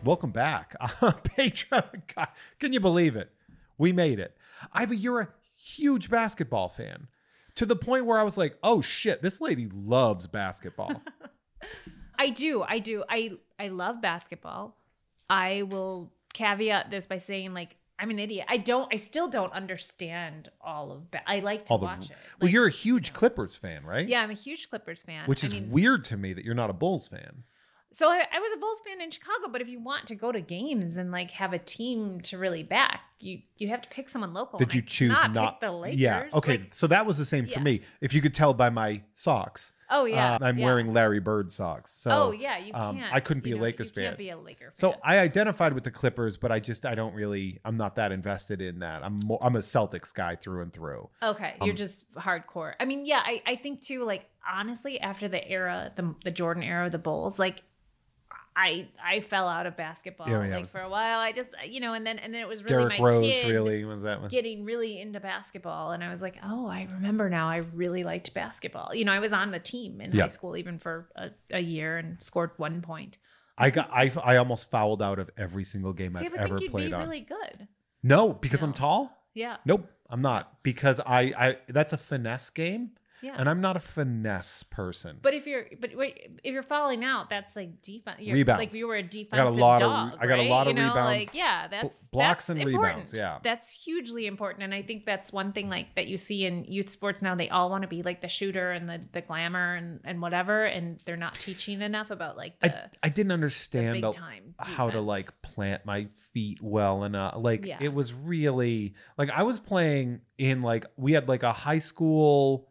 welcome back. Patreon. God, can you believe it? We made it. Iva, you're a huge basketball fan to the point where I was like, oh shit, this lady loves basketball. I do. I love basketball. I will caveat this by saying, like, I'm an idiot. I still don't understand all of I like to watch it. Well, Like, you're a huge Clippers fan, right? Yeah, I'm a huge Clippers fan. Which is weird to me that you're not a Bulls fan. So I was a Bulls fan in Chicago, but if you want to go to games and like have a team to really back, you have to pick someone local. Did you choose not pick the Lakers? Yeah. Okay. Like, so that was the same for me. If you could tell by my socks. Oh yeah. I'm wearing Larry Bird socks. So you can't. I couldn't be a Lakers fan. You can't be a Laker fan. So I identified with the Clippers, but I'm not that invested in that. I'm a Celtics guy through and through. Okay. You're just hardcore. I mean, yeah, I think too, like, honestly, after the era, the Jordan era of the Bulls, like, I fell out of basketball for a while. I just, and then it was really Derrick my Rose kid really was that one. Getting really into basketball. And I was like, oh, I remember now. I really liked basketball. I was on the team in high school even for a year and scored 1 point. I almost fouled out of every single game I've ever played on. Really good. No, because I'm tall? Yeah. Nope, I'm not. Because I that's a finesse game. Yeah. And I'm not a finesse person. But if you're falling out, that's like defense. Rebounds. Like you were a defensive I got a lot dog, of rebounds. Like, yeah, that's blocks and important. rebounds. Yeah, that's hugely important. And I think that's one thing like that you see in youth sports now. They all want to be like the shooter and the glamour and whatever, and they're not teaching enough about like I didn't understand how to like plant my feet well enough. Like it was really like I was playing in like we had like a high school.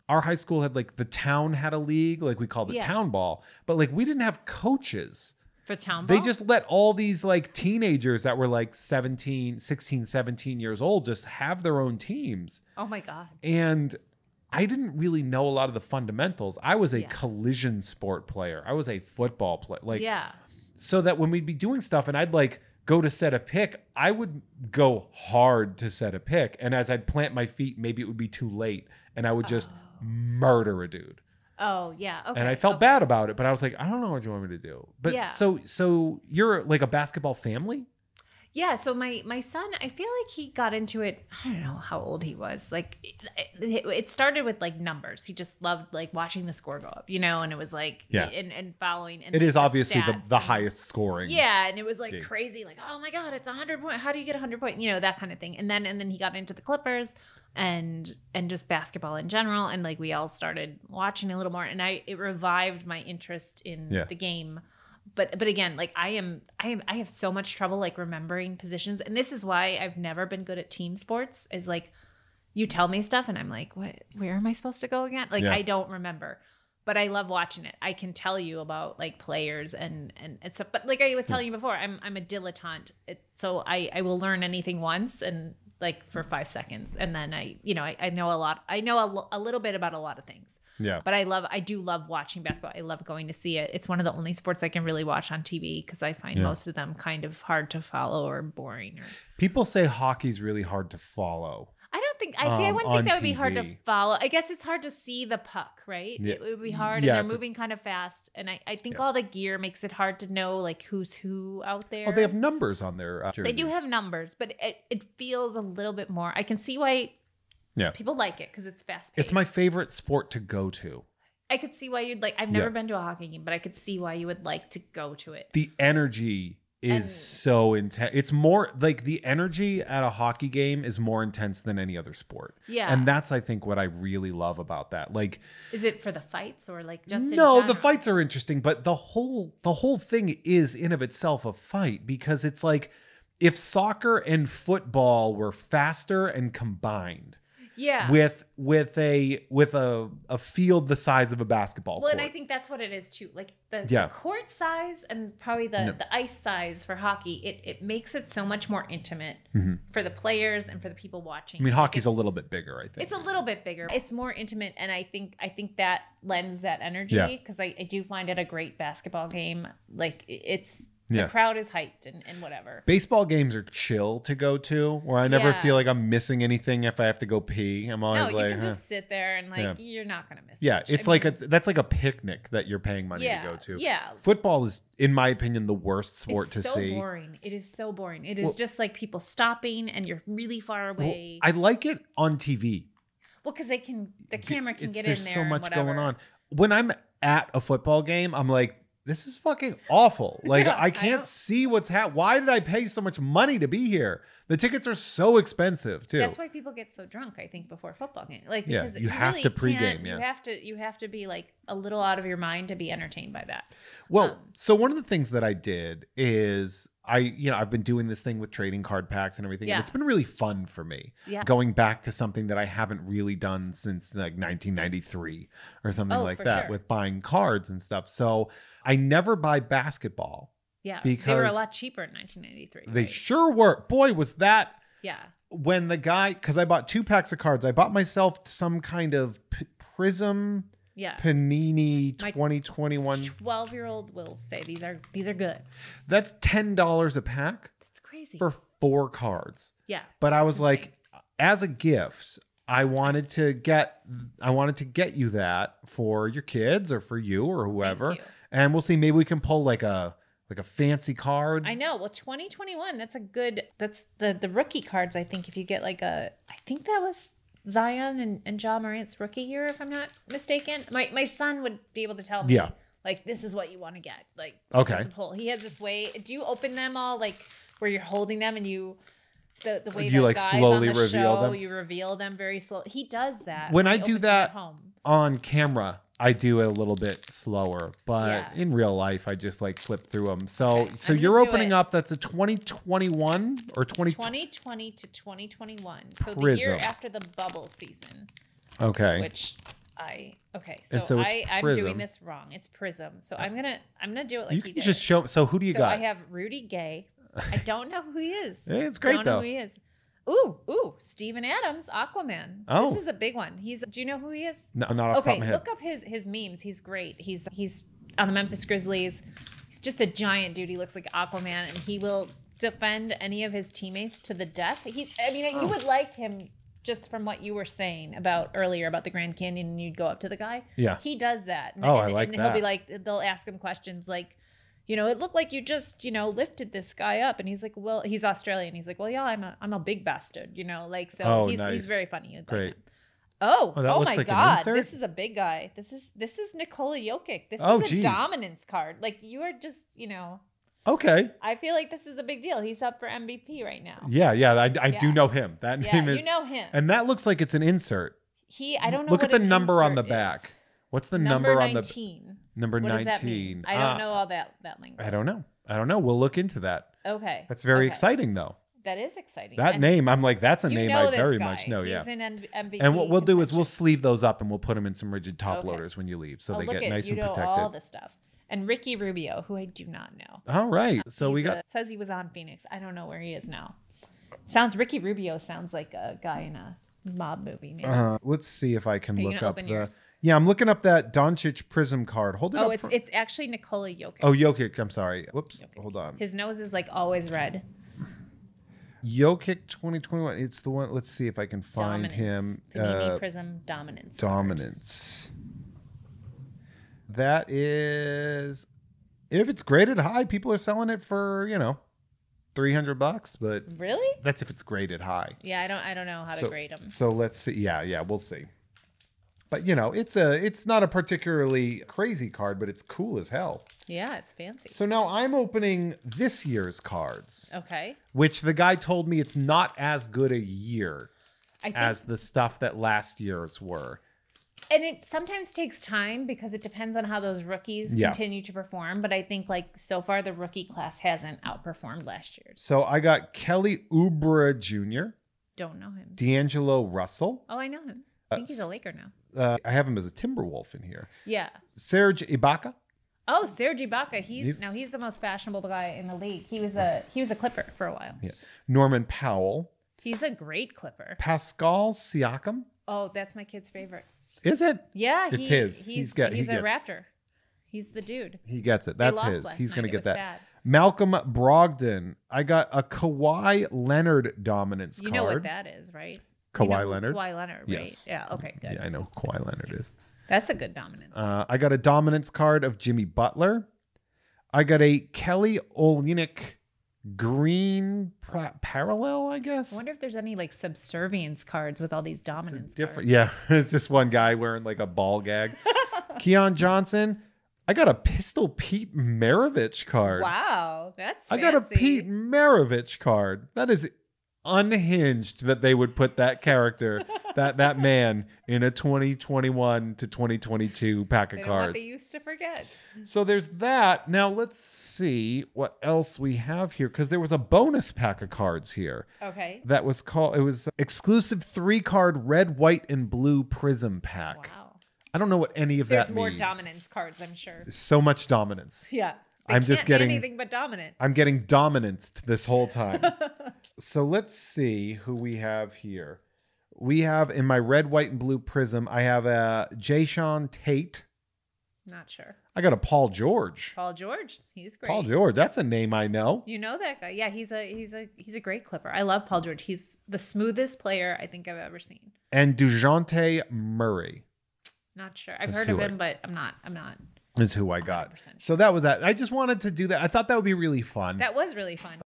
Our high school had like the town had a league, like we called it town ball, but like we didn't have coaches for town ball. They just let all these like teenagers that were like 16, 17 years old just have their own teams. Oh my God. And I didn't really know a lot of the fundamentals. I was a collision sport player. I was a football player. Like, so that when we'd be doing stuff and I'd like go to set a pick, I would go hard to set a pick. And as I'd plant my feet, maybe it would be too late. And I would just murder a dude. Oh yeah. Okay. And I felt bad about it, but I was like, I don't know what you want me to do. But so you're like a basketball family? Yeah. So my son, I feel like he got into it. I don't know how old he was. Like it started with like numbers. He just loved like watching the score go up, and it was like, and following. And it like, is obviously the and, highest scoring. Yeah. And it was like game. Crazy. Like, oh my God, it's 100 point. How do you get 100 point? That kind of thing. And then he got into the Clippers and just basketball in general. And like, we all started watching a little more and it revived my interest in the game. But again, like I have so much trouble like remembering positions, and this is why I've never been good at team sports. Is like you tell me stuff, and I'm like, what? Where am I supposed to go again? Like I don't remember, but I love watching it. I can tell you about like players and stuff. But like I was telling you before, I'm a dilettante, so I will learn anything once and like for 5 seconds, and then I know a lot. I know a little bit about a lot of things. Yeah. But I do love watching basketball. I love going to see it. It's one of the only sports I can really watch on TV because I find most of them kind of hard to follow or boring. People say hockey's really hard to follow. I don't think I wouldn't think that would be hard to TV. follow. I guess it's hard to see the puck, right? Yeah. It would be hard, and they're moving kind of fast. And I think all the gear makes it hard to know like who's who out there. Oh, they have numbers on their jerseys. They do have numbers, but it feels a little bit more. I can see why people like it because it's fast paced. It's my favorite sport to go to. I could see why you'd like. I've never been to a hockey game, but I could see why you would like to go to it. The energy is so intense. It's more like the energy at a hockey game is more intense than any other sport. Yeah, and that's I think what I really love about that. Like, is it for the fights or like just in general? The fights are interesting, but the whole thing is in of itself a fight because it's like if soccer and football were faster and combined. Yeah. With a field the size of a basketball court. And I think that's what it is too. Like the court size and probably the ice size for hockey, it makes it so much more intimate for the players and for the people watching. I mean, hockey's a little bit bigger, I think. It's a little bit bigger. It's more intimate, and I think that lends that energy because I do find it a great basketball game. Like it's The crowd is hyped and whatever. Baseball games are chill to go to, where I never feel like I'm missing anything if I have to go pee. I'm always you can just sit there and you're not going to miss much. It's I mean, that's like a picnic that you're paying money to go to. Yeah. Football is, in my opinion, the worst sport to see. It's so boring. It is so boring. It is just like people stopping and you're really far away. I like it on TV. Well, because the camera can get in there. There's so much going on. When I'm at a football game, I'm like, this is fucking awful. Like, I can't see what's happening. Why did I pay so much money to be here? The tickets are so expensive, too. That's why people get so drunk, I think, before football game. Like, because you have to pregame. You have to be like a little out of your mind to be entertained by that. Well, so one of the things that I did is I've been doing this thing with trading card packs and everything. And it's been really fun for me. Yeah. Going back to something that I haven't really done since like 1993 or something like that with buying cards and stuff. So I never buy basketball. Yeah, because they were a lot cheaper in 1993. They sure were. Boy, was that. Yeah. When the guy, because I bought 2 packs of cards. I bought myself some kind of Prizm Panini 2021. 12-year-old will say these are good. That's $10 a pack. That's crazy. For 4 cards. Yeah. But I was like, as a gift, I wanted to get you that for your kids or for you or whoever. And we'll see, maybe we can pull like a fancy card. I know. Well, 2021, that's the rookie cards. I think if you get I think that was Zion and Ja Morant's rookie year, if I'm not mistaken. My son would be able to tell me, like, this is what you want to get. Like, this is the pull. He has this way. Do you open them all, like, where you're holding them and you... The way you like slowly reveal them. You reveal them very slowly. He does that. When I do that on camera, I do it a little bit slower, but in real life, I just like flip through them. So you're opening up. That's a 2021 or 2020 to 2021. So Prizm. The year after the bubble season. Okay. So I'm doing this wrong. It's Prizm. So I'm gonna do it like you can just show. So who do you got? I have Rudy Gay. I don't know who he is. It's great though. Don't know who he is. Ooh, Steven Adams, Aquaman. Oh. This is a big one. Do you know who he is? No, not off the top of my head. Look up his memes. He's great. He's on the Memphis Grizzlies. He's just a giant dude. He looks like Aquaman, and he will defend any of his teammates to the death. You would like him just from what you were saying earlier about the Grand Canyon, and you'd go up to the guy. Yeah. He does that. I like that. And he'll be like, they'll ask him questions like, it looked like you just, lifted this guy up. And he's like, well, he's Australian. He's like, well, yeah, I'm a big bastard, he's very funny. Great. Oh my like God. This is a big guy. This is Nikola Jokic. This is a dominance card. Like, you are just, Okay. I feel like this is a big deal. He's up for MVP right now. Yeah. I do know him. That name is. You know him. And that looks like it's an insert. I don't know. Look at the number on the back. What's the number on the 19? Number what 19. Does that mean? I don't know all that language. I don't know. We'll look into that. Okay. That's very exciting, though. That is exciting. That name, I'm like, that's a name I very much know. He's in MVP. And what we'll do is we'll sleeve those up and we'll put them in some rigid top loaders when you leave, so they get nice and protected. All the stuff. And Ricky Rubio, who I do not know. All right. So says he was on Phoenix. I don't know where he is now. Ricky Rubio sounds like a guy in a mob movie. Maybe. Let's see if I can look up yours? Yeah, I'm looking up that Doncic Prizm card. Hold it up. It's actually Nikola Jokic. Oh, Jokic. I'm sorry. Whoops. Jokic. Hold on. His nose is like always red. Jokic 2021. It's the one. Let's see if I can find him. Panini Prizm Dominance. Dominance. That is, if it's graded high, people are selling it for $300. But really, that's if it's graded high. Yeah, I don't know how to grade them. So let's see. Yeah, we'll see. But it's not a particularly crazy card, but it's cool as hell. Yeah, it's fancy. So now I'm opening this year's cards. Okay. Which the guy told me it's not as good a year as the stuff that last year's were. And it sometimes takes time because it depends on how those rookies continue to perform. But I think so far the rookie class hasn't outperformed last year. So I got Kelly Oubre Jr. Don't know him. D'Angelo Russell. Oh, I know him. I think he's a Laker now. I have him as a Timberwolf in here. Yeah. Serge Ibaka. Oh, Serge Ibaka. He's the most fashionable guy in the league. He was a Clipper for a while. Yeah. Norman Powell. He's a great Clipper. Pascal Siakam. Oh, that's my kid's favorite. Is it? Yeah, it's his. He's a Raptor. He's the dude. He gets it. That's his. He's going to get that. Sad. Malcolm Brogdon. I got a Kawhi Leonard dominance card. You know what that is, right? Kawhi Leonard? Kawhi Leonard, right? Yes. Yeah, okay, good. Yeah, I know Kawhi Leonard is. That's a good dominance. I got a dominance card of Jimmy Butler. I got a Kelly Olynyk green parallel, I guess. I wonder if there's any like subservience cards with all these dominance cards. Yeah, it's just one guy wearing like a ball gag. Keon Johnson. I got a Pistol Pete Maravich card. Wow, that's fancy. I got a Pete Maravich card. That is unhinged that they would put that character, that man, in a 2021 to 2022 pack of cards. They used to forget. So there's that. Now let's see what else we have here, because there was a bonus pack of cards here. Okay. That was called, it was exclusive 3-card red, white, and blue Prizm pack. Wow. I don't know what any of that means. There's more dominance cards, I'm sure. There's so much dominance. Yeah. I'm just getting anything but dominant. I'm getting dominanced this whole time. So let's see who we have here. We have in my red, white, and blue Prizm, I have a Jayshawn Tate. Not sure. I got a Paul George. Paul George, he's great. Paul George, that's a name I know. You know that guy? Yeah, he's a great Clipper. I love Paul George. He's the smoothest player I think I've ever seen. And DeJounte Murray. Not sure. I've heard of him, but I'm not. Is who I got. 100%. So that was that. I just wanted to do that. I thought that would be really fun. That was really fun.